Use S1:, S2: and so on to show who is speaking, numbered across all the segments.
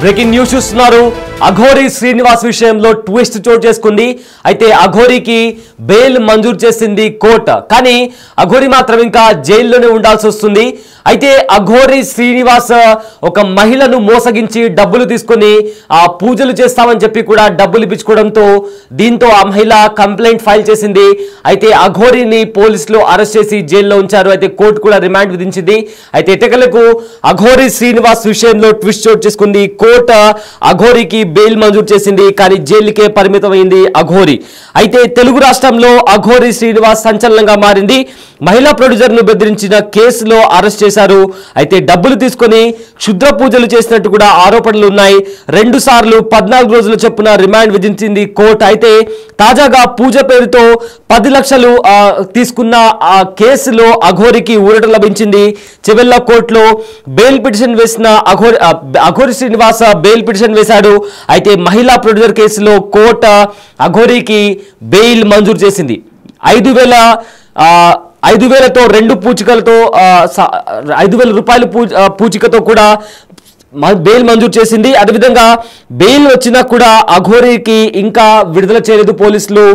S1: Breaking news చూస్తున్నారు. అఘోరి శ్రీనివాస్ విషయంలో twist చోటు చేసుకుంది. అయితే అఘోరికి బెయిల్ మంజూరు చేసింది కోర్టు. కానీ అఘోరి మాత్రం ఇంకా జైల్లోనే ఉండాల్సి వస్తుంది. అయితే అఘోరి శ్రీనివాస్ ఒక మహిళను మోసగించి డబ్బులు తీసుకొని పూజలు చేస్తామని చెప్పి కూడా డబ్బులు ఇప్పించుకోవడంతో దీంతో ఆ మహిళ కంప్లైంట్ ఫైల్ చేసింది. అయితే అఘోరిని పోలీసులు అరెస్ట్ చేసి జైల్లో ఉంచారు. అయితే కోర్టు కూడా రిమాండ్ విధించింది. అయితే ఎటకలకు అఘోరి శ్రీనివాస్ విషయంలో ట్విస్ట్ చోటు చేసుకుంది. కోర్టు అఘోరికి బెయిల్ మంజూరు చేసింది. కానీ జైలుకే పరిమితమైంది అఘోరి. అయితే తెలుగు రాష్ట్రంలో అఘోరి శ్రీనివాస్ సంచలనంగా మారింది. మహిళా ప్రొడ్యూసర్ ను బెదిరించిన కేసులో అరెస్ట్ చేశారు. అయితే డబ్బులు తీసుకొని క్షుద్ర పూజలు చేసినట్టు కూడా ఆరోపణలు ఉన్నాయి. 2 సార్లు 14 రోజుల చొప్పున రిమాండ్ విధించింది కోర్టు. అయితే తాజాగా పూజ పేరుతో 10 లక్షలు తీసుకున్న ఆ కేసులో అఘోరికి ఊరట లభించింది. చెవెళ్ళ కోర్టులో బెయిల్ పిటిషన్ వేసిన అఘోరి శ్రీనివాస్ బెయిల్ పిటిషన్ వేశాడు. అయితే మహిళా ప్రొడ్యూసర్ కేసులో కోర్టు అఘోరికి బెయిల్ మంజూరు చేసింది. 5,000తో 2 పూచికలతో 5,000 రూపాయలు పూచికతో కూడా బెయిల్ మంజూరు చేసింది. అదేవిధంగా బెయిల్ వచ్చినా కూడా అఘోరికి ఇంకా విడుదల చేయలేదు పోలీసులు.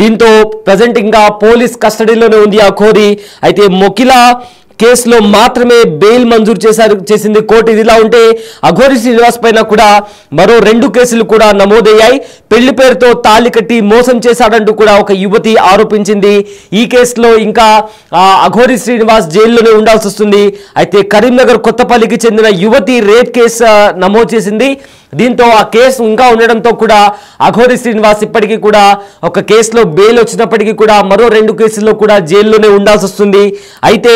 S1: దీంతో ప్రజెంట్ ఇంకా పోలీస్ కస్టడీలోనే ఉంది అఘోరి. అయితే మొకిల కేసులో మాత్రమే బెయిల్ మంజూరు చేసింది కోర్టు. ఇదిలా ఉంటే అఘోరి శ్రీనివాస్ పైన కూడా మరో 2 కేసులు కూడా నమోదయ్యాయి. పెళ్లి పేరుతో తాళి కట్టి మోసం చేశాడంటూ కూడా ఒక యువతి ఆరోపించింది. ఈ కేసులో ఇంకా అఘోరి శ్రీనివాస్ జైల్లోనే ఉండాల్సి వస్తుంది. అయితే కరీంనగర్ కొత్తపల్లికి చెందిన యువతి రేప్ కేసు నమోదు చేసింది. దీంతో ఆ కేసు ఇంకా ఉండడంతో కూడా అఘోరి శ్రీనివాస్ ఇప్పటికీ కూడా ఒక కేసులో బెయిల్ వచ్చినప్పటికీ కూడా మరో 2 కేసుల్లో కూడా జైల్లోనే ఉండాల్సి వస్తుంది. అయితే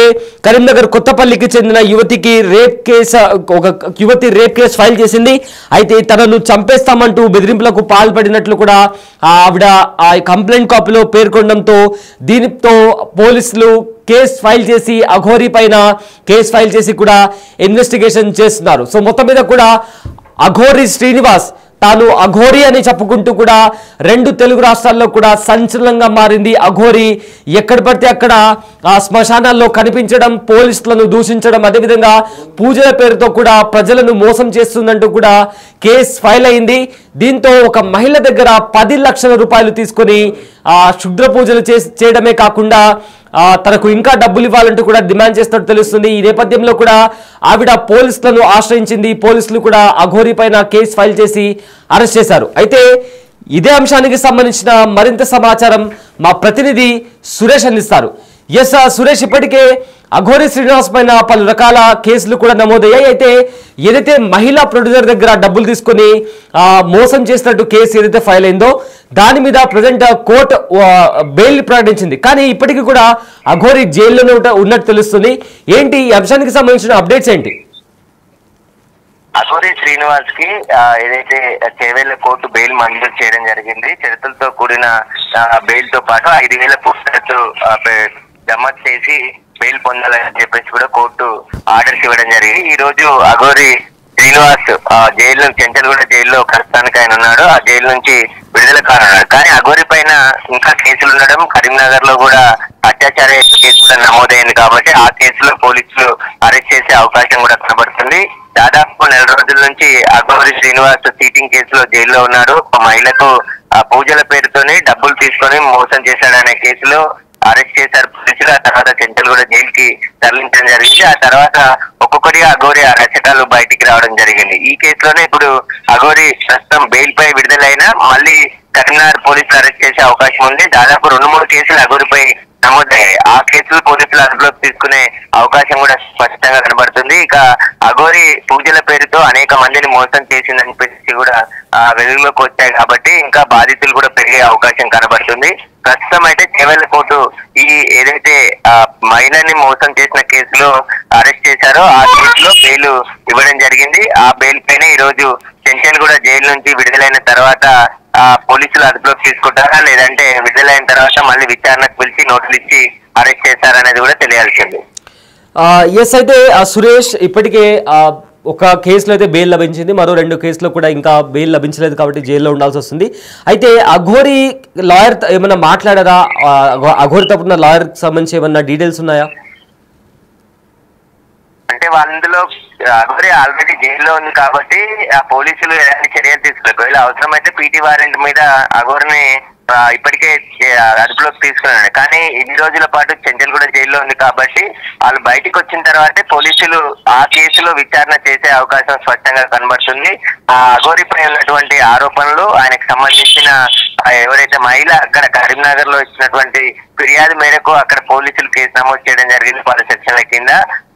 S1: కరీంనగర్ కొత్తపల్లికి చెందిన యువతి రేప్ కేసు ఫైల్ చేసింది. అయితే తనను చంపేస్తామంటూ బెదిరింపులకు పాల్పడినట్లు కూడా ఆవిడ ఆ కంప్లైంట్ కాపీలో పేర్కొనడంతో దీనితో పోలీసులు కేసు ఫైల్ చేసి అఘోరి పైన కేసు ఫైల్ చేసి కూడా ఇన్వెస్టిగేషన్ చేస్తున్నారు. సో మొత్తం మీద కూడా అఘోరి శ్రీనివాస్ తాను అఘోరి అని చెప్పుకుంటూ కూడా 2 తెలుగు రాష్ట్రాల్లో కూడా సంచలనంగా మారింది. అఘోరి ఎక్కడ పడితే అక్కడ శ్మశానాల్లో కనిపించడం, పోలీసులను దూషించడం, అదేవిధంగా పూజల పేరుతో కూడా ప్రజలను మోసం చేస్తుందంటూ కూడా కేసు ఫైల్ అయింది. దీంతో ఒక మహిళ దగ్గర 10 లక్షల రూపాయలు తీసుకొని క్షుద్ర పూజలు చేయడమే కాకుండా తనకు ఇంకా డబ్బులు ఇవ్వాలంటూ కూడా డిమాండ్ చేస్తున్నట్టు తెలుస్తుంది. ఈ నేపథ్యంలో కూడా ఆవిడ పోలీసులను ఆశ్రయించింది. పోలీసులు కూడా అఘోరి పైన కేసు ఫైల్ చేసి అరెస్ట్ చేశారు. అయితే ఇదే అంశానికి సంబంధించిన మరింత సమాచారం మా ప్రతినిధి సురేష్ అందిస్తారు. ఎస్ సురేష్, ఇప్పటికే అఘోరి శ్రీనివాస్ పైన పలు రకాల కేసులు కూడా నమోదయ్యాయి. అయితే ఏదైతే మహిళా ప్రొడ్యూసర్ దగ్గర డబ్బులు తీసుకొని మోసం చేసినట్టు కేసు ఏదైతే ఫైల్ అయిందో దాని మీద ప్రజెంట్ కోర్టు బెయిల్ ప్రకటించింది. కానీ ఇప్పటికీ కూడా అఘోరి జైల్లోనే ఉన్నట్టు తెలుస్తుంది. ఏంటి ఈ అంశానికి సంబంధించిన అప్డేట్స్ ఏంటి?
S2: అఘోరి శ్రీనివాస్ కి ఏదైతే చేవేళ్ల కోర్టు బెయిల్ మంజూరు చేయడం జరిగింది. షరతులతో కూడిన బెయిల్ తో పాటు 5,000 పుస్తకాలు జమ చేసి బెయిల్ పొందాలని చెప్పేసి కూడా కోర్టు ఆర్డర్స్ ఇవ్వడం జరిగింది. ఈ రోజు అఘోరి శ్రీనివాస్ జైలు చెంచల్గూడ జైల్లో ప్రస్తుతానికి ఆయన ఉన్నాడు. ఆ జైలు నుంచి విడుదల కానున్నాడు. కానీ అఘోరి పైన ఇంకా కేసులు ఉండడం, కరీంనగర్ లో కూడా అత్యాచార కేసు కూడా నమోదైంది కాబట్టి ఆ కేసులో పోలీసులు అరెస్ట్ చేసే అవకాశం కూడా కనబడుతుంది. దాదాపు 4 రోజుల నుంచి అఘోరి శ్రీనివాస్ చీటింగ్ కేసులో జైల్లో ఉన్నాడు. ఒక మహిళకు పూజల పేరుతోనే డబ్బులు తీసుకొని మోసం చేశాడనే కేసులో అరెస్ట్ చేశారు పోలీసులు. ఆ తర్వాత చెంచల్గూడ జైలుకి తరలించడం జరిగింది. ఆ తర్వాత ఒక్కొక్కటిగా అఘోరి రచకాలు బయటికి రావడం జరిగింది. ఈ కేసులోనే ఇప్పుడు అఘోరి ప్రస్తుతం బెయిల్ పై విడుదలైనా మళ్ళీ కరీంనగర్ పోలీసులు అరెస్ట్ చేసే అవకాశం ఉంది. దాదాపు 2-3 కేసులు అఘోరిపై నమోదయ్యాయి. ఆ కేసులు పోలీసులు అదుపులోకి తీసుకునే అవకాశం కూడా స్పష్టంగా కనబడుతుంది. ఇక అఘోరి పూజల పేరుతో అనేక మందిని మోసం చేసిందని చెప్పి కూడా వెలుగులోకి వచ్చాయి కాబట్టి ఇంకా బాధితులు కూడా పెరిగే అవకాశం కనబడుతుంది. ప్రస్తుతం అయితే చేవేళ్ల కోర్టు ఈ ఏదైతే మహిళని మోసం చేసిన కేసులో అరెస్ట్ చేశారో ఆ కేసులో బెయిల్ ఇవ్వడం జరిగింది. ఆ బెయిల్ పైన ఈ రోజు చెంచల్గూడ జైలు నుంచి విడుదలైన తర్వాత పోలీసులు అదుపులోకి తీసుకుంటారా లేదంటే విడుదలైన తర్వాత మళ్ళీ విచారణకు పిలిచి నోటీసులు ఇచ్చి అరెస్ట్ చేశారనేది కూడా తెలియాల్సింది.
S1: ఎస్, అయితే సురేష్, ఇప్పటికే ఒక కేసులో అయితే బెయిల్ లభించింది. మరో 2 కేసులో కూడా ఇంకా బెయిల్ లభించలేదు కాబట్టి జైల్లో ఉండాల్సి వస్తుంది. అయితే అఘోరి లాయర్ ఏమైనా మాట్లాడారా? అఘోరి తరపున లాయర్ సంబంధించి ఏమన్నా డీటెయిల్స్ ఉన్నాయా?
S2: అంటే అందులో అఘోరి ఆల్రెడీ జైలు జైల్లో ఉంది కాబట్టి ఆ పోలీసులు ఎలాంటి చర్యలు తీసుకోలేదు. ఒకవేళ అవసరమైతే పీటీ వారెంట్ మీద అఘోరిని ఇప్పటికే అదుపులోకి తీసుకున్నాడు. కానీ ఇన్ని రోజుల పాటు చెంచల్గూడ జైల్లో ఉంది కాబట్టి వాళ్ళు బయటకు వచ్చిన తర్వాతే పోలీసులు ఆ కేసులో విచారణ చేసే అవకాశం స్పష్టంగా కనబడుతుంది. ఆ అఘోరిపై ఉన్నటువంటి ఆరోపణలు, ఆయనకు సంబంధించిన ఎవరైతే మహిళ అక్కడ కరీంనగర్ లో ఇచ్చినటువంటి ఫిర్యాదు మేరకు అక్కడ పోలీసులు కేసు నమోదు చేయడం జరిగింది పలు సెక్షన్ల కింద.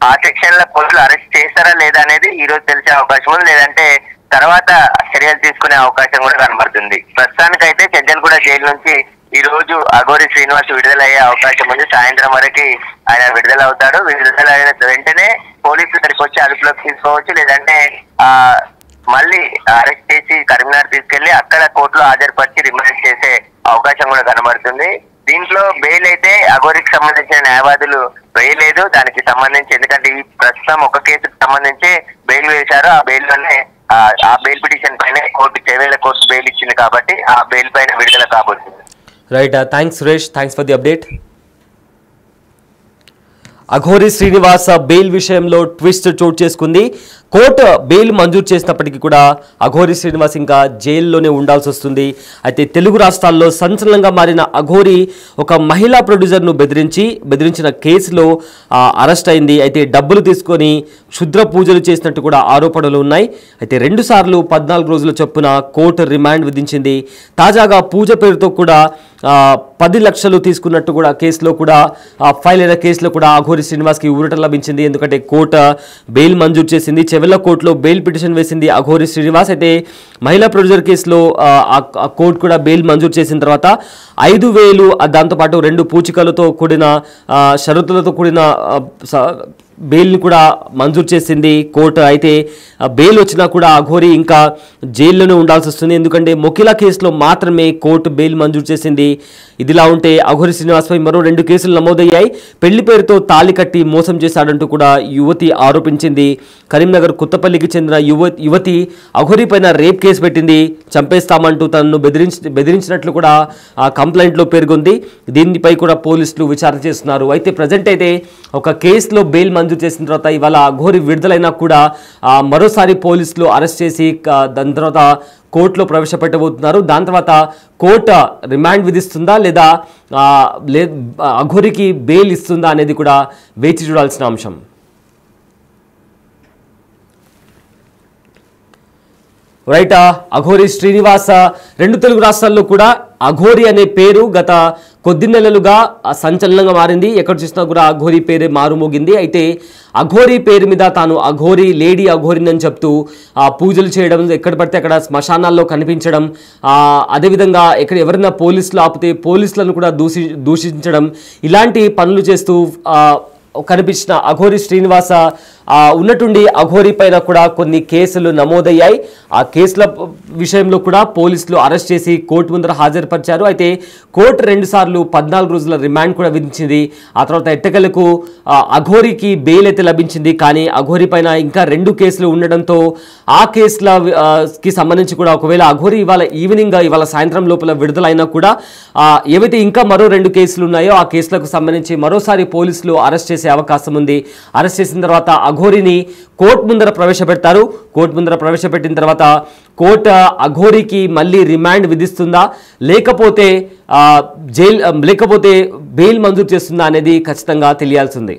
S2: ఆ సెక్షన్ లో పోలీసులు అరెస్ట్ చేస్తారా లేదా అనేది ఈ రోజు తెలిసే అవకాశం ఉంది, లేదంటే తర్వాత చర్యలు తీసుకునే అవకాశం కూడా కనబడుతుంది. ప్రస్తుతానికైతే చెంచల్గూడ జైలు నుంచి ఈ రోజు అఘోరి శ్రీనివాస్ విడుదలయ్యే అవకాశం ఉంది. సాయంత్రం వరకు ఆయన విడుదల అవుతాడు. విడుదల అయిన వెంటనే పోలీసులు ఇక్కడికి వచ్చి అదుపులోకి తీసుకోవచ్చు, లేదంటే మళ్ళీ అరెస్ట్ చేసి కరీంనగర్ తీసుకెళ్లి అక్కడ కోర్టులో హాజరుపరిచి రిమాండ్ చేసే అవకాశం కూడా కనబడుతుంది. దీంట్లో బెయిల్ అయితే అఘోరికి సంబంధించిన న్యాయవాదులు వేయలేదు. దానికి సంబంధించి ఎందుకంటే ఈ ప్రస్తుతం ఒక కేసుకు సంబంధించి బెయిల్ వేశారు. ఆ బెయిల్ లోనే ఆ బెయిల్ పిటిషన్ పైన చేవేళ్ల కోర్టు బెయిల్ ఇచ్చింది కాబట్టి ఆ బెయిల్ పైన విడుదల కాబోతుంది.
S1: Right, thanks Suresh, thanks for the update. Aghori Srinivas bail విషయంలో ట్విస్ట్ చోటు చేసుకుంది. కోర్టు బెయిల్ మంజూరు చేసినప్పటికీ కూడా అఘోరి శ్రీనివాస్ ఇంకా జైల్లోనే ఉండాల్సి వస్తుంది. అయితే తెలుగు రాష్ట్రాల్లో సంచలనంగా మారిన అఘోరి ఒక మహిళా ప్రొడ్యూసర్ను బెదిరించిన కేసులో అరెస్ట్ అయింది. అయితే డబ్బులు తీసుకొని క్షుద్ర పూజలు చేసినట్టు కూడా ఆరోపణలు ఉన్నాయి. అయితే 2 సార్లు 14 రోజుల చొప్పున కోర్టు రిమాండ్ విధించింది. తాజాగా పూజ పేరుతో కూడా 10 లక్షలు తీసుకున్నట్టు కూడా కేసులో కూడా ఫైల్ అయిన కేసులో కూడా అఘోరి శ్రీనివాస్కి ఊరట లభించింది. ఎందుకంటే కోర్టు బెయిల్ మంజూరు చేసింది. చెవెళ్ల కోర్టులో బెయిల్ పిటిషన్ వేసింది అఘోరి శ్రీనివాస్. అయితే మహిళా ప్రొడ్యూసర్ కేసులో కోర్టు కూడా బెయిల్ మంజూరు చేసిన తర్వాత 5,000 దాంతోపాటు 2 పూచికలతో కూడిన షరతులతో కూడిన బెయిల్ని కూడా మంజూరు చేసింది కోర్టు. అయితే బెయిల్ వచ్చినా కూడా అఘోరి ఇంకా జైల్లోనే ఉండాల్సి వస్తుంది. ఎందుకంటే మొకిలా కేసులో మాత్రమే కోర్టు బెయిల్ మంజూరు చేసింది. ఇదిలా ఉంటే అఘోరి శ్రీనివాస్పై మరో 2 కేసులు నమోదయ్యాయి. పెళ్లి పేరుతో తాళి కట్టి మోసం చేశాడంటూ కూడా యువతి ఆరోపించింది. కరీంనగర్ కొత్తపల్లికి చెందిన యువతి అఘోరి పైన రేప్ కేసు పెట్టింది. చంపేస్తామంటూ తనను బెదిరించినట్లు కూడా ఆ కంప్లైంట్లో పేర్కొంది. దీనిపై కూడా పోలీసులు విచారణ చేస్తున్నారు. అయితే ప్రజెంట్ అయితే ఒక కేసులో బెయిల్ మంజూరు చేసిన తర్వాత ఇవాళ అఘోరి విడుదలైనా కూడా మరోసారి పోలీసులు అరెస్ట్ చేసి దాని తర్వాత కోర్టులో ప్రవేశపెట్టబోతున్నారు. దాని తర్వాత కోర్టు రిమాండ్ విధిస్తుందా లేదా అఘోరికి బెయిల్ ఇస్తుందా అనేది కూడా వేచి చూడాల్సిన అంశం. రైట్, అఘోరి శ్రీనివాస్ 2 తెలుగు రాష్ట్రాల్లో కూడా అఘోరి అనే పేరు గత కొద్ది నెలలుగా సంచలనంగా మారింది. ఎక్కడ చూసినా కూడా అఘోరి పేరే మారుమోగింది. అయితే అఘోరి పేరు మీద తాను అఘోరి, లేడీ అఘోరిని అని చెప్తూ పూజలు చేయడం, ఎక్కడ పడితే అక్కడ శ్మశానాల్లో కనిపించడం, అదేవిధంగా ఎవరైనా పోలీసులు ఆపితే పోలీసులను కూడా దూషించడం, ఇలాంటి పనులు చేస్తూ కనిపించిన అఘోరి శ్రీనివాస ఉన్నట్టుండి అఘోరి పైన కూడా కొన్ని కేసులు నమోదయ్యాయి. ఆ కేసుల విషయంలో కూడా పోలీసులు అరెస్ట్ చేసి కోర్టు ముందర హాజరుపరిచారు. అయితే కోర్టు 2 సార్లు 14 రోజుల రిమాండ్ కూడా విధించింది. ఆ తర్వాత ఎట్టకేలకు అఘోరికి బెయిల్ అయితే లభించింది. కానీ అఘోరి పైన ఇంకా 2 కేసులు ఉండడంతో ఆ కేసులకి సంబంధించి కూడా ఒకవేళ అఘోరి ఇవాళ సాయంత్రం లోపల విడుదలైనా కూడా ఏవైతే ఇంకా మరో 2 కేసులు ఉన్నాయో ఆ కేసులకు సంబంధించి మరోసారి పోలీసులు అరెస్ట్ చేసే అవకాశం ఉంది. అరెస్ట్ చేసిన తర్వాత అఘోరిని కోర్టు ముందర ప్రవేశపెడతారు. కోర్టు ముందర ప్రవేశపెట్టిన తర్వాత కోర్టు అఘోరికి మళ్ళీ రిమాండ్ విధిస్తుందా లేకపోతే బెయిల్ మంజూరు చేస్తుందా అనేది ఖచ్చితంగా తెలియాల్సి ఉంది.